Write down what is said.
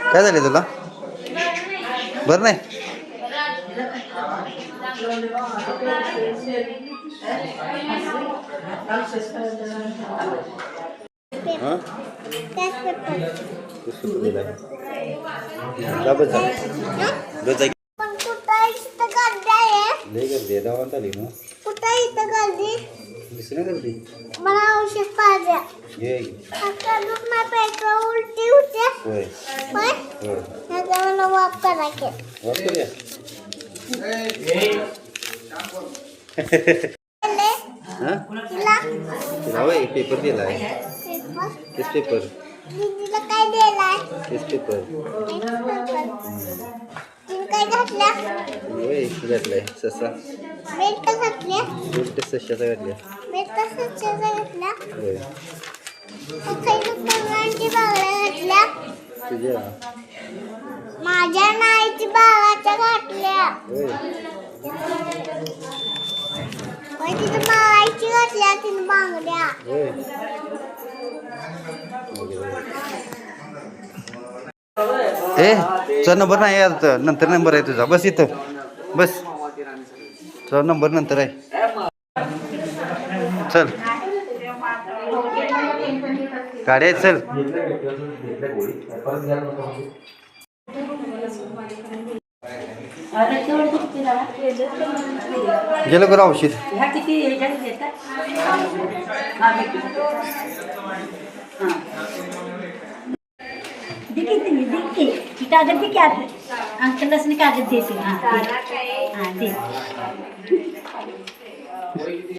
काय झाले तुला बरं नाही मला औषध पाहिजे उलटी होते मला वाप करायचे पेपर दिलाय किस पेपर दीदीला काय दिलाय किस पेपर काय घातल्या घातलाय ससा बेल्ट घातल्या बेल्ट सशाचा घातल्या बेल्ट सशाचा घातल्या होय काही लोकांची बागड्या घातल्या तुझ्या माझ्या नाईची बाळाच्या घातल्या होय तिथं बाळाची घातल्या तिने बांगड्या ए तुझा नंबर नाही आता नंतर नंबर आहे तुझा बस इथं बस तुझा नंबर नंतर आहे चल गाडी आहे चल गेलं बरं औषध कागद दे क्या अंकल कागद देते हाँ दे